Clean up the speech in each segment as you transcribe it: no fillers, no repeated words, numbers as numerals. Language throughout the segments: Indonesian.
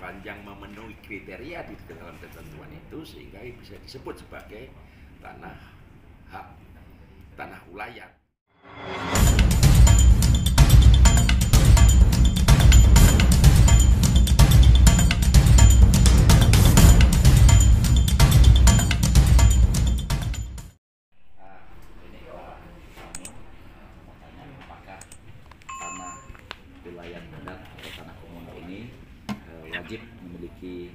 sepanjang memenuhi kriteria di dalam ketentuan itu sehingga bisa disebut sebagai tanah hak, tanah ulayat. Wilayah adat atau tanah komunal ini wajib memiliki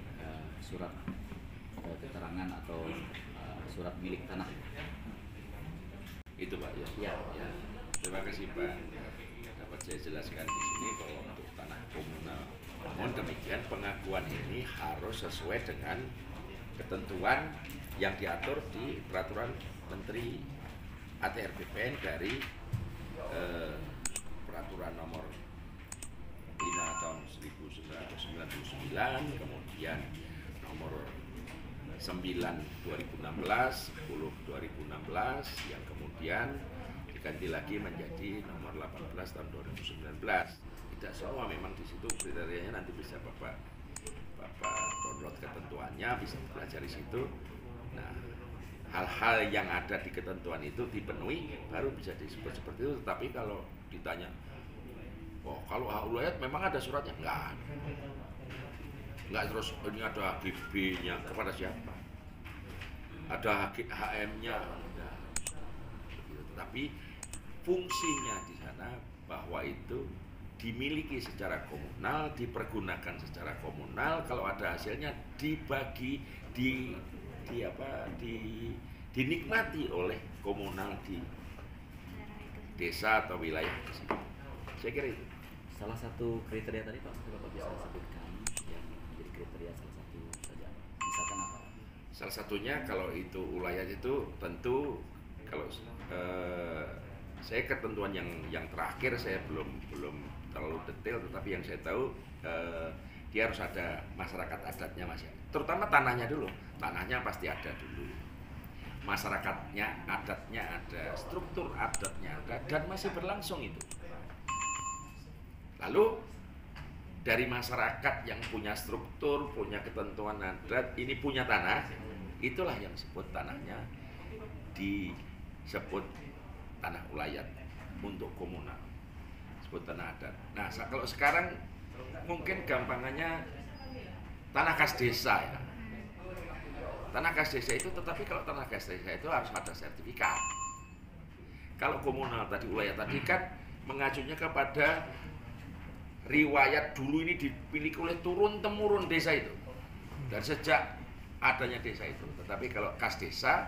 surat keterangan atau surat milik tanah. Itu Pak ya. Ya. Terima kasih Pak. Dapat saya jelaskan di sini bahwa untuk tanah komunal, namun demikian pengakuan ini harus sesuai dengan ketentuan yang diatur di Peraturan Menteri ATR BPN dari Peraturan Nomor 5 tahun 1999, kemudian nomor 9 2016, 10 2016, yang kemudian diganti lagi menjadi nomor 18 tahun 2019. Tidak semua memang di situ kriterianya, nanti bisa Bapak download ketentuannya, bisa belajar di situ. Nah, hal-hal yang ada di ketentuan itu dipenuhi baru bisa disebut seperti itu. Tetapi kalau ditanya, oh kalau hak ulayat memang ada suratnya? Enggak, terus ini ada HGB-nya kepada siapa? Ada HM-nya? Enggak. Tetapi fungsinya di sana bahwa itu dimiliki secara komunal, dipergunakan secara komunal, kalau ada hasilnya dibagi, dinikmati oleh komunal di desa atau wilayah di sini. Saya kira itu. Salah satu kriteria tadi Pak, Bapak bisa sebutkan yang menjadi kriteria salah satu saja. Misalkan apa? Salah satunya kalau itu ulayat itu tentu kalau saya ketentuan yang terakhir saya belum terlalu detail, tetapi yang saya tahu dia harus ada masyarakat adatnya terutama tanahnya dulu. Tanahnya pasti ada dulu. Masyarakatnya, adatnya ada, struktur adatnya ada dan masih berlangsung itu. Lalu dari masyarakat yang punya struktur, punya ketentuan adat, ini punya tanah, itulah yang disebut tanahnya disebut tanah ulayat untuk komunal, disebut tanah adat. Nah, kalau sekarang mungkin gampangannya tanah kas desa ya. Tanah kas desa itu, tetapi kalau tanah kas desa itu harus ada sertifikat. Kalau komunal tadi, ulayat tadi kan mengacunya kepada riwayat dulu ini dimiliki oleh turun-temurun desa itu dan sejak adanya desa itu. Tetapi kalau kas desa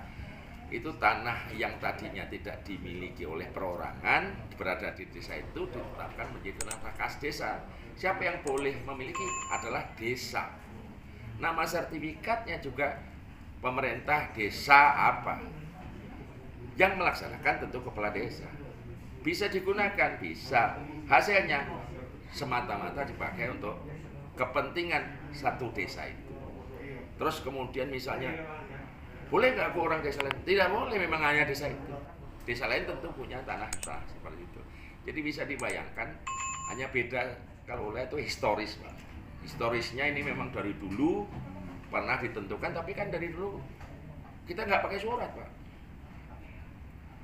itu tanah yang tadinya tidak dimiliki oleh perorangan berada di desa itu ditetapkan menjadi tanah kas desa. Siapa yang boleh memiliki adalah desa. Nama sertifikatnya juga pemerintah desa apa yang melaksanakan, tentu kepala desa. Bisa digunakan, bisa. Hasilnya semata-mata dipakai untuk kepentingan satu desa itu. Terus kemudian misalnya, boleh nggak ke orang desa lain? Tidak boleh, memang hanya desa itu. Desa lain tentu punya tanah seperti itu. Jadi bisa dibayangkan, hanya beda kalau ulayat itu historis Pak. Historisnya ini memang dari dulu pernah ditentukan, tapi kan dari dulu kita nggak pakai surat Pak.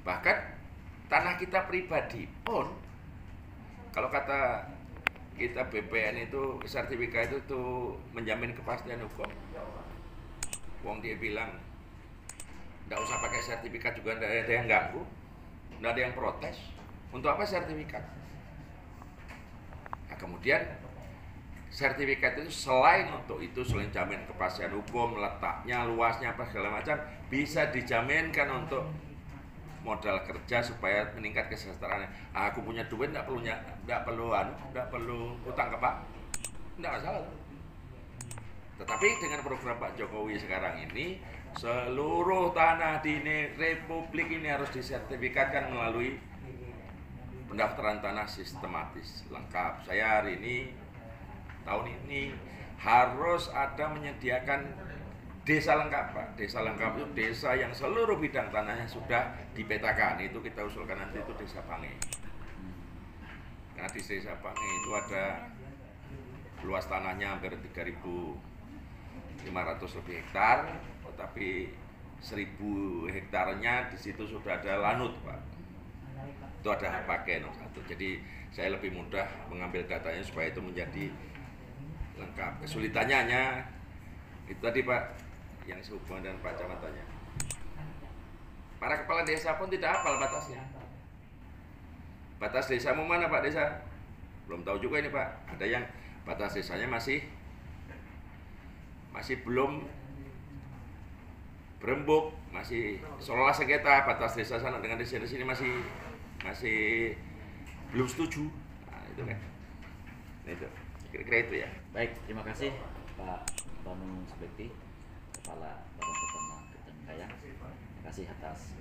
Bahkan tanah kita pribadi pun, kalau kata kita BPN itu sertifikat itu tuh menjamin kepastian hukum. Wong dia bilang nggak usah pakai sertifikat juga, nggak ada yang ganggu, nggak ada yang protes. Untuk apa sertifikat? Nah, kemudian sertifikat itu selain untuk itu, selain jamin kepastian hukum, letaknya, luasnya, apa segala macam, bisa dijaminkan untuk modal kerja supaya meningkat kesejahteraan. Aku punya duit, nggak perlu utang ke Pak, nggak masalah. Tetapi dengan program Pak Jokowi sekarang ini, seluruh tanah di Republik ini harus disertifikatkan melalui pendaftaran tanah sistematis lengkap. Saya hari ini, tahun ini harus ada menyediakan desa lengkap Pak. Desa lengkap itu desa yang seluruh bidang tanahnya sudah dipetakan. Itu kita usulkan nanti itu desa Pange. Nah di desa Pange itu ada luas tanahnya hampir 3.500 lebih hektar, tetapi 1.000 hektarnya di situ sudah ada lanut, Pak. Itu ada hak pakai nomor 1. Jadi saya lebih mudah mengambil datanya supaya itu menjadi lengkap. Kesulitannya hanya itu tadi, Pak, yang sehubungan dengan Pak Camatanya. Para kepala desa pun tidak hafal batasnya. Batas desamu mana, Pak Desa? Belum tahu juga ini, Pak. Ada yang batas desanya masih belum berembuk, masih seolah sengketa batas desa sana dengan desa di sini masih belum setuju. Nah, itu kan. Nah, itu kira-kira itu ya. Baik, terima kasih Pak Banu Subekti, Kepala Badan Peternak Kayang. Terima kasih atas